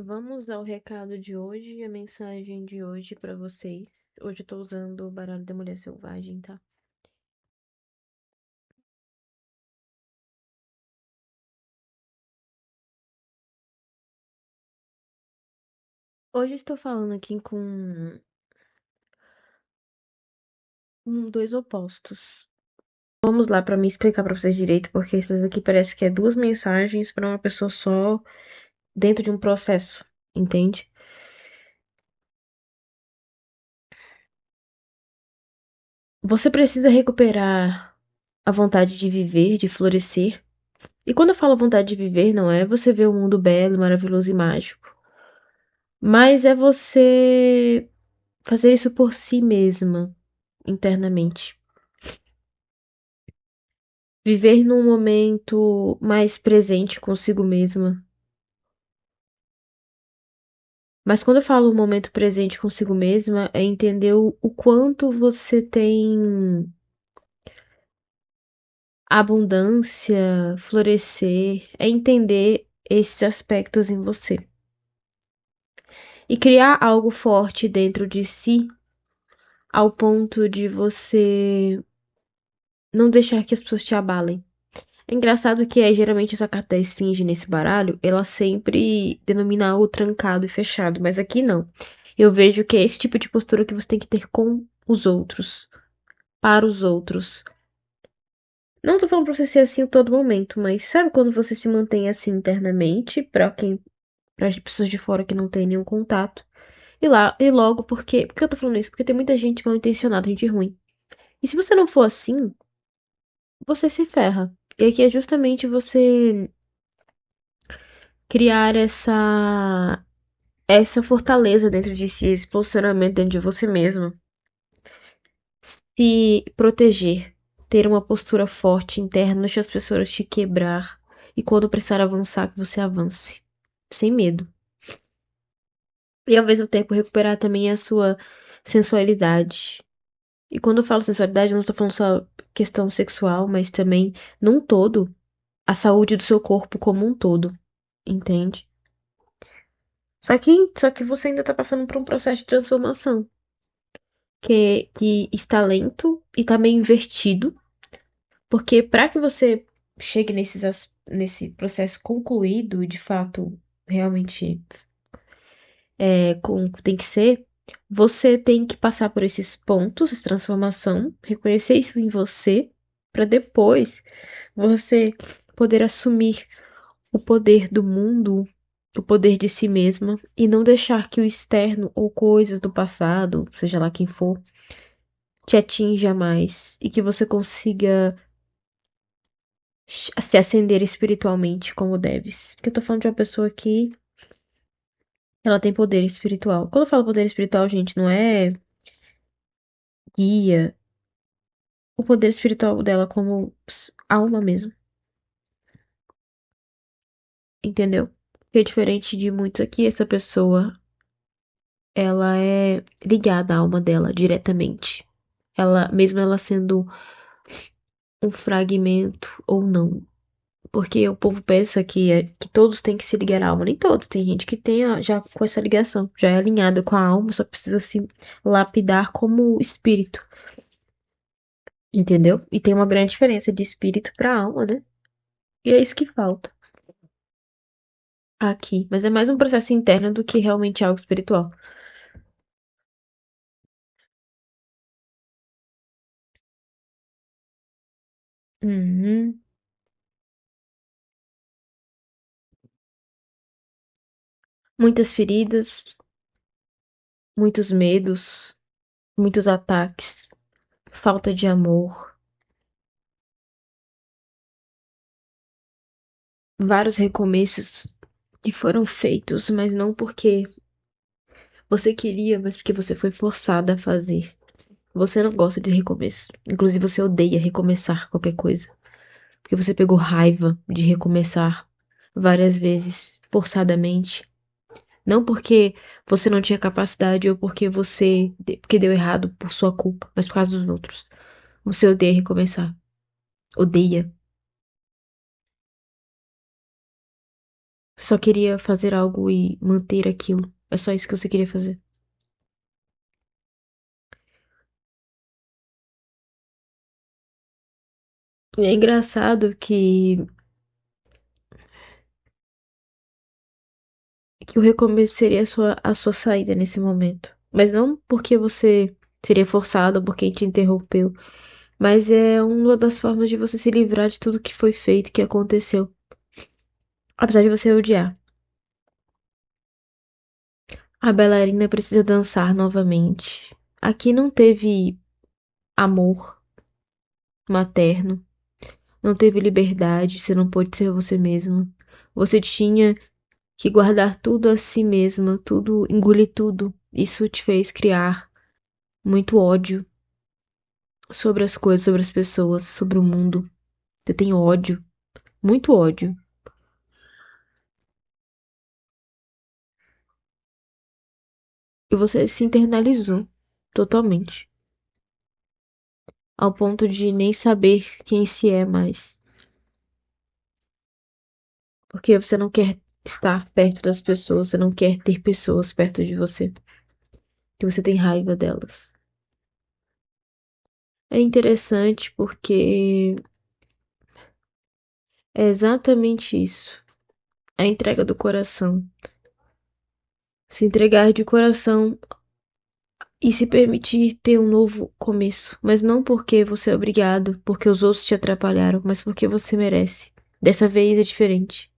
Vamos ao recado de hoje e a mensagem de hoje pra vocês. Hoje eu tô usando o baralho da mulher selvagem, tá? Hoje eu estou falando aqui com dois opostos. Vamos lá pra me explicar pra vocês direito, porque isso aqui parece que é duas mensagens pra uma pessoa só dentro de um processo, entende? Você precisa recuperar a vontade de viver, de florescer. E quando eu falo vontade de viver, não é você ver o mundo belo, maravilhoso e mágico, mas é você fazer isso por si mesma, internamente. Viver num momento mais presente consigo mesma. Mas quando eu falo um momento presente consigo mesma, é entender o quanto você tem abundância, florescer, é entender esses aspectos em você. E criar algo forte dentro de si, ao ponto de você não deixar que as pessoas te abalem. É engraçado que geralmente essa carta da esfinge nesse baralho, ela sempre denomina algo trancado e fechado, mas aqui não. Eu vejo que é esse tipo de postura que você tem que ter com os outros, para os outros. Não tô falando pra você ser assim a todo momento, mas sabe quando você se mantém assim internamente, para as pessoas de fora que não tem nenhum contato? E logo, por que eu tô falando isso? Porque tem muita gente mal intencionada, gente ruim. E se você não for assim, você se ferra. E aqui é justamente você criar essa fortaleza dentro de si, esse posicionamento dentro de você mesmo. Se proteger, ter uma postura forte interna, não deixar as pessoas te quebrar. E quando precisar avançar, que você avance. Sem medo. E ao mesmo tempo recuperar também a sua sensualidade. E quando eu falo sensualidade, eu não estou falando só questão sexual, mas também, num todo, a saúde do seu corpo como um todo. Entende? Só que você ainda tá passando por um processo de transformação. Que está lento e tá meio invertido, porque para que você chegue nesse processo concluído, de fato, realmente tem que ser, você tem que passar por esses pontos de transformação, reconhecer isso em você, para depois você poder assumir o poder do mundo, o poder de si mesma, e não deixar que o externo ou coisas do passado, seja lá quem for, te atinja mais e que você consiga se acender espiritualmente como deves. Porque eu tô falando de uma pessoa que ela tem poder espiritual. Quando eu falo poder espiritual, gente, não é guia. O poder espiritual dela como alma mesmo, entendeu? Porque é diferente de muitos aqui, essa pessoa, ela é ligada à alma dela diretamente. Mesmo ela sendo um fragmento ou não. Porque o povo pensa que todos têm que se ligar à alma. Nem todos. Tem gente que tem já com essa ligação, já é alinhada com a alma, só precisa se lapidar como espírito. Entendeu? E tem uma grande diferença de espírito pra alma, né? E é isso que falta aqui. Mas é mais um processo interno do que realmente algo espiritual. Uhum. Muitas feridas, muitos medos, muitos ataques, falta de amor, vários recomeços que foram feitos, mas não porque você queria, mas porque você foi forçada a fazer. Você não gosta de recomeço. Inclusive, você odeia recomeçar qualquer coisa. Porque você pegou raiva de recomeçar várias vezes, forçadamente. Não porque você não tinha capacidade ou porque deu errado por sua culpa, mas por causa dos outros. Você odeia recomeçar. Odeia. só queria fazer algo e manter aquilo. É só isso que você queria fazer. E é engraçado que o recomeço seria a sua saída nesse momento. Mas não porque você seria forçado ou porque te interrompeu. Mas é uma das formas de você se livrar de tudo que foi feito, que aconteceu. Apesar de você odiar. A bailarina precisa dançar novamente. Aqui não teve amor materno, não teve liberdade, você não pôde ser você mesma. Você tinha que guardar tudo a si mesma, tudo, engolir tudo. Isso te fez criar muito ódio sobre as coisas, sobre as pessoas, sobre o mundo. Você tem ódio, muito ódio. E você se internalizou totalmente, ao ponto de nem saber quem se é mais. Porque você não quer estar perto das pessoas, você não quer ter pessoas perto de você, que você tem raiva delas. É interessante porque é exatamente isso. A entrega do coração. Se entregar de coração e se permitir ter um novo começo. Mas não porque você é obrigado, porque os outros te atrapalharam, mas porque você merece. Dessa vez é diferente.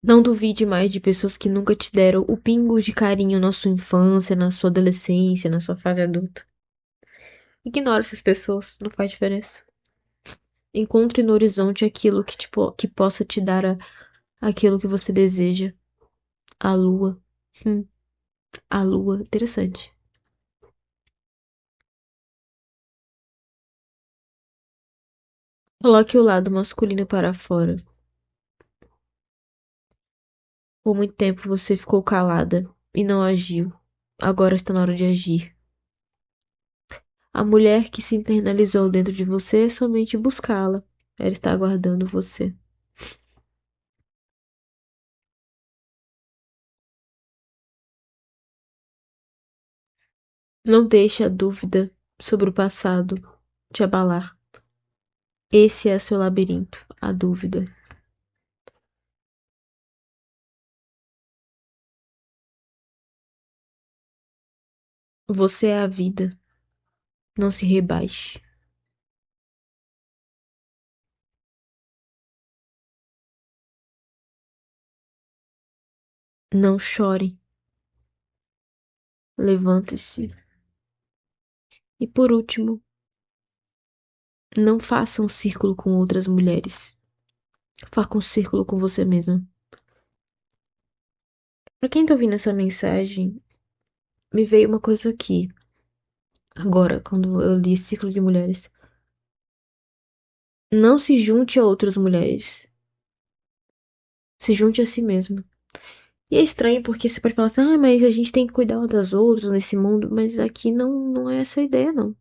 Não duvide mais de pessoas que nunca te deram o pingo de carinho na sua infância, na sua adolescência, na sua fase adulta. Ignore essas pessoas, não faz diferença. Encontre no horizonte aquilo que possa te dar aquilo que você deseja. A lua. Hum, a lua, interessante. Coloque o lado masculino para fora. Por muito tempo você ficou calada e não agiu. Agora está na hora de agir. A mulher que se internalizou dentro de você é somente buscá-la. Ela está aguardando você. Não deixe a dúvida sobre o passado te abalar. Esse é seu labirinto, a dúvida. Você é a vida. Não se rebaixe. Não chore. Levante-se. E por último, não faça um círculo com outras mulheres. Faça um círculo com você mesmo. Pra quem tá ouvindo essa mensagem, me veio uma coisa aqui. Agora, quando eu li Círculo de Mulheres. Não se junte a outras mulheres. Se junte a si mesmo. E é estranho porque você pode falar assim, ah, mas a gente tem que cuidar uma das outras nesse mundo. Mas aqui não é essa a ideia, não.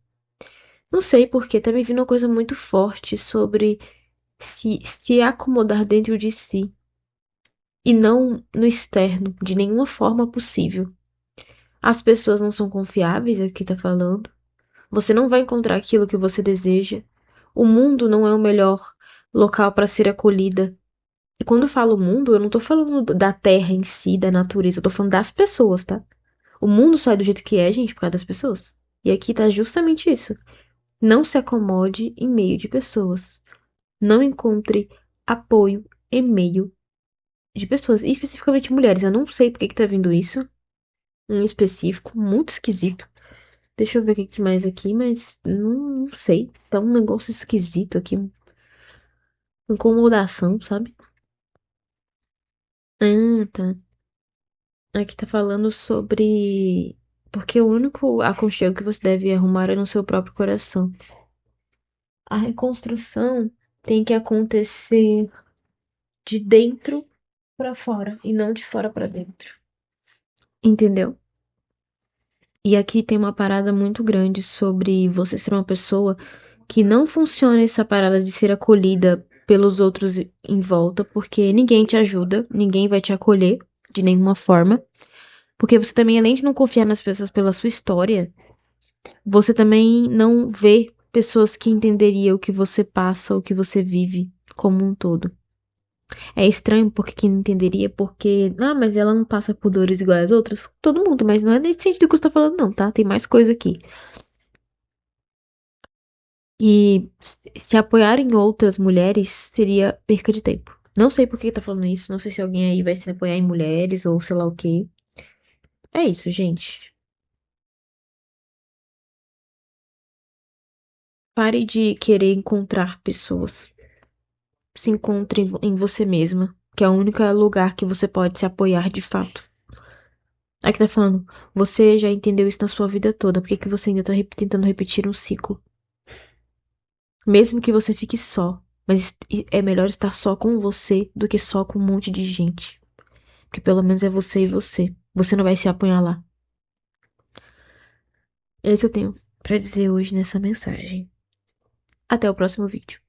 Não sei porque tá me vindo uma coisa muito forte sobre se acomodar dentro de si. E não no externo, de nenhuma forma possível. As pessoas não são confiáveis, aqui tá falando. Você não vai encontrar aquilo que você deseja. O mundo não é o melhor local para ser acolhida. E quando eu falo mundo, eu não tô falando da terra em si, da natureza, eu tô falando das pessoas, tá? O mundo só é do jeito que é, gente, por causa das pessoas. E aqui tá justamente isso. Não se acomode em meio de pessoas. Não encontre apoio em meio de pessoas, e especificamente mulheres. Eu não sei por que tá vindo isso, em específico, muito esquisito. Deixa eu ver o que mais aqui, mas não sei. Tá um negócio esquisito aqui, uma incomodação, sabe? Ah, tá. Aqui tá falando sobre. Porque o único aconchego que você deve arrumar é no seu próprio coração. A reconstrução tem que acontecer de dentro pra fora e não de fora pra dentro. Entendeu? E aqui tem uma parada muito grande sobre você ser uma pessoa que não funciona essa parada de ser acolhida pelos outros em volta, porque ninguém te ajuda, ninguém vai te acolher de nenhuma forma. Porque você também, além de não confiar nas pessoas pela sua história, você também não vê pessoas que entenderiam o que você passa, o que você vive como um todo. É estranho porque quem não entenderia, porque, mas ela não passa por dores iguais às outras. Todo mundo, mas não é nesse sentido que você tá falando, não, tá? Tem mais coisa aqui. E se apoiar em outras mulheres seria perca de tempo. Não sei por que tá falando isso, não sei se alguém aí vai se apoiar em mulheres ou sei lá o quê. É isso, gente. Pare de querer encontrar pessoas. Se encontre em você mesma, que é o único lugar que você pode se apoiar de fato. Aqui tá falando, você já entendeu isso na sua vida toda, por que que você ainda tá tentando repetir um ciclo? Mesmo que você fique só, mas é melhor estar só com você do que só com um monte de gente. Porque pelo menos é você e você. Você não vai se apunhalar lá. É isso que eu tenho pra dizer hoje nessa mensagem. Até o próximo vídeo.